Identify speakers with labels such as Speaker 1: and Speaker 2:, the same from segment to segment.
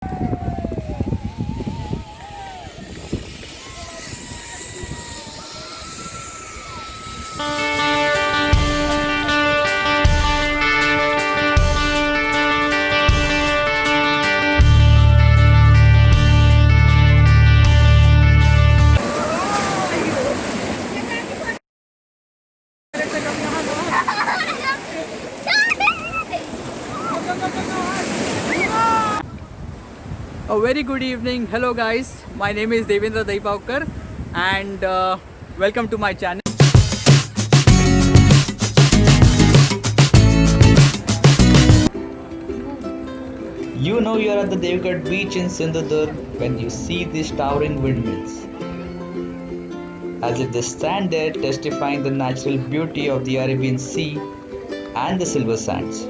Speaker 1: A very good evening. Hello guys, my name is Devendra Daipavkar and welcome to my channel.
Speaker 2: You know you're at the Devgarh beach in Sindhudurg when you see these towering windmills. As if they stand there testifying the natural beauty of the Arabian Sea and the silver sands.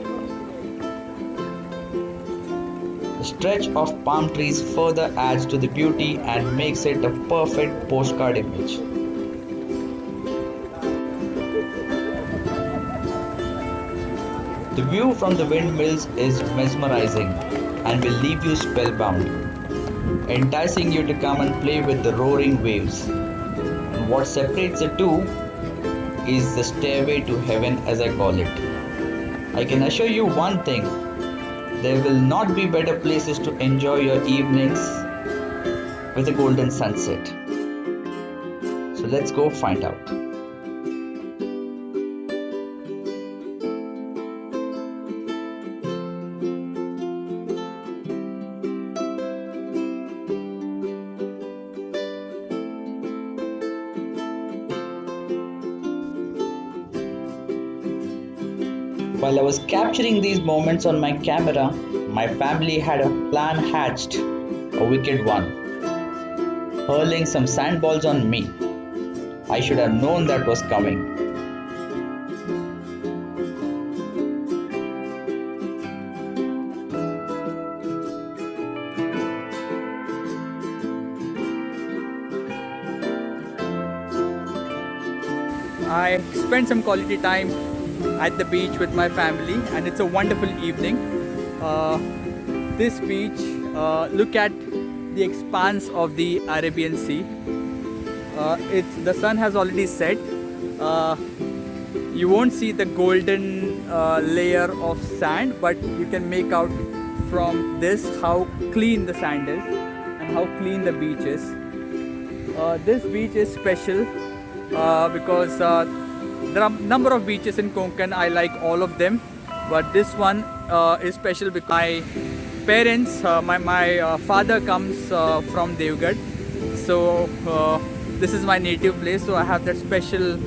Speaker 2: The stretch of palm trees further adds to the beauty and makes it a perfect postcard image. The view from the windmills is mesmerizing and will leave you spellbound, enticing you to come and play with the roaring waves. And what separates the two is the stairway to heaven, as I call it. I can assure you one thing, there will not be better places to enjoy your evenings with a golden sunset. So let's go find out. While I was capturing these moments on my camera, my family had a plan hatched, a wicked one, hurling some sandballs on me. I should have known that was coming.
Speaker 1: I spent some quality time at the beach with my family and it's a wonderful evening. This beach, look at the expanse of the Arabian Sea. The sun has already set. You won't see the golden layer of sand, but you can make out from this how clean the sand is and how clean the beach is. This beach is special because there are a number of beaches in Konkan. I like all of them, but this one is special because my parents, my father comes from Devgarh, so this is my native place, so I have that special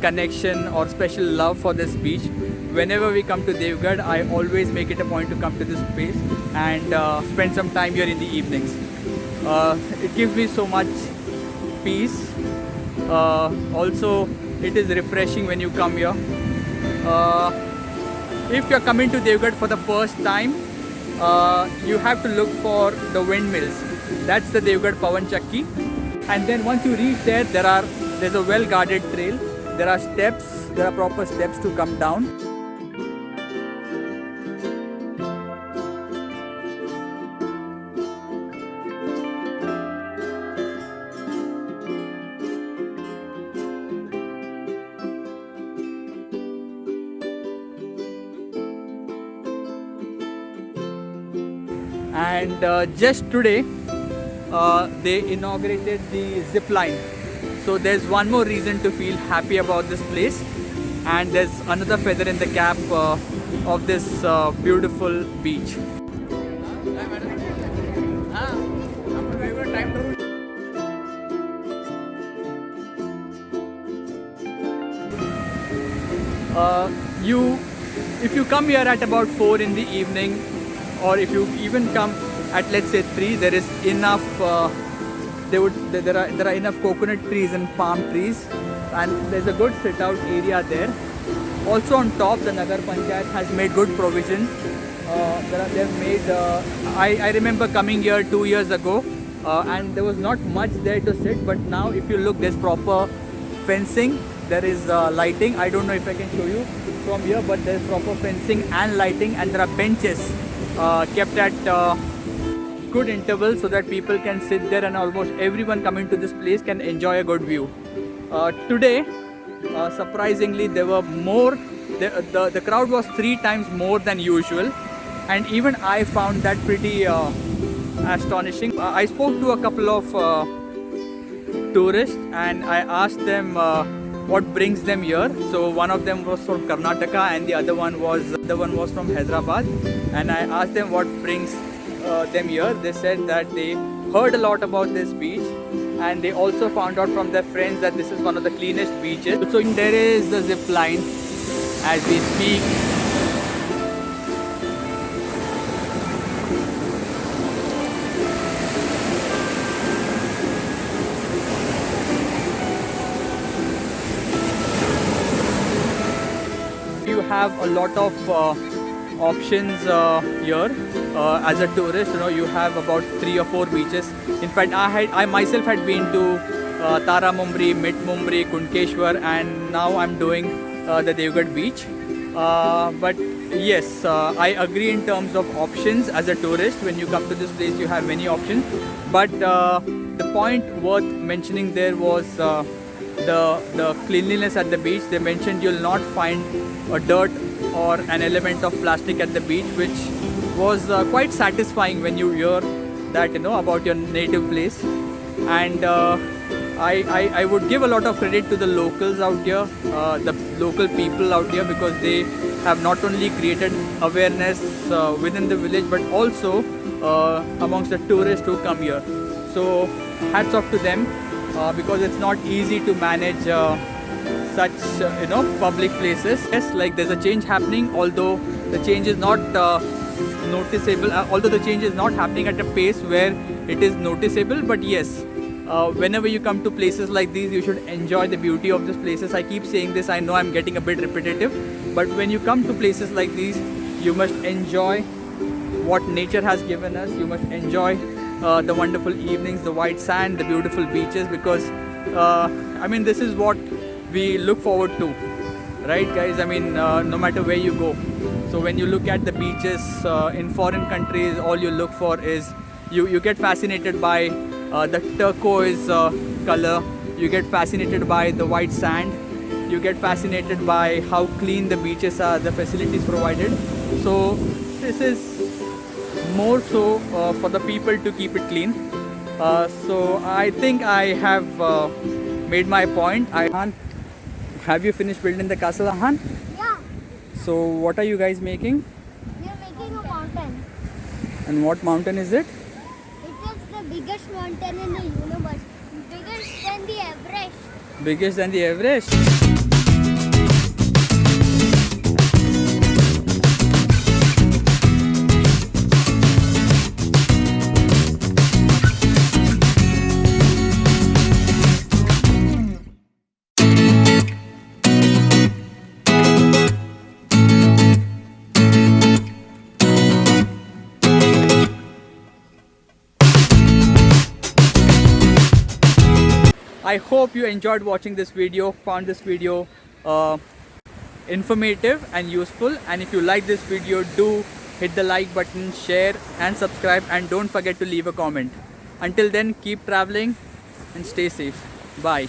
Speaker 1: connection or special love for this beach. Whenever we come to Devgarh, I always make it a point to come to this place and spend some time here in the evenings. It gives me so much peace. Also, it is refreshing when you come here. If you're coming to Devgarh for the first time, you have to look for the windmills. That's the Devgarh Pawan Chakki. And then once you reach there, there's a well-guarded trail. There are steps, there are proper steps to come down. And just today they inaugurated the zip line, so there's one more reason to feel happy about this place, and there's another feather in the cap of this beautiful beach. If you come here at about 4 in the evening, or if you even come at, let's say, 3, there is enough there are enough coconut trees and palm trees, and there's a good sit out area there. Also on top, the Nagar Panchayat has made good provision. They've made I remember coming here 2 years ago and there was not much there to sit, but now if you look, there's proper fencing, there is lighting. I don't know if I can show you from here, but there's proper fencing and lighting, and there are benches kept at good interval so that people can sit there and almost everyone coming to this place can enjoy a good view. Today, surprisingly, there were more. The crowd was 3 times more than usual, and even I found that pretty astonishing. I spoke to a couple of tourists and I asked them what brings them here. So one of them was from Karnataka and the other one was from Hyderabad, and I asked them what brings them here. They said that they heard a lot about this beach, and they also found out from their friends that this is one of the cleanest beaches. So there is the zip line as we speak. You have a lot of options here as a tourist. You know, you have about 3 or 4 beaches. In fact, I myself had been to Tara Mumbri, Mit Mumbri, Kunkeshwar, and now I'm doing the Devgarh beach. But yes, I agree in terms of options as a tourist. When you come to this place, you have many options. But the point worth mentioning there was the cleanliness at the beach. They mentioned you'll not find a dirt or an element of plastic at the beach, which was quite satisfying when you hear that, you know, about your native place. And I would give a lot of credit to the locals out here, the local people out here, because they have not only created awareness within the village but also amongst the tourists who come here. So hats off to them, because it's not easy to manage such public places. Yes, like there's a change happening, although the change is not noticeable, although the change is not happening at a pace where it is noticeable. But yes, whenever you come to places like these, you should enjoy the beauty of these places. I keep saying this, I know I'm getting a bit repetitive, but when you come to places like these, you must enjoy what nature has given us. You must enjoy the wonderful evenings, the white sand, the beautiful beaches, because I mean, this is what we look forward to, right guys? I mean, no matter where you go. So when you look at the beaches in foreign countries, all you look for is you get fascinated by the turquoise color, you get fascinated by the white sand, you get fascinated by how clean the beaches are, the facilities provided. So this is more so for the people to keep it clean. So I think I have made my point. Have you finished building the castle, Ahan?
Speaker 3: Yeah,
Speaker 1: So what are you guys making?
Speaker 3: we are making a mountain.
Speaker 1: And what mountain is it?
Speaker 3: It is the biggest mountain in the universe. Bigger than the Everest.
Speaker 1: Biggest than the Everest? I hope you enjoyed watching this video, found this video informative and useful. And if you like this video, do hit the like button, share and subscribe, and don't forget to leave a comment. Until then, keep traveling and stay safe. Bye.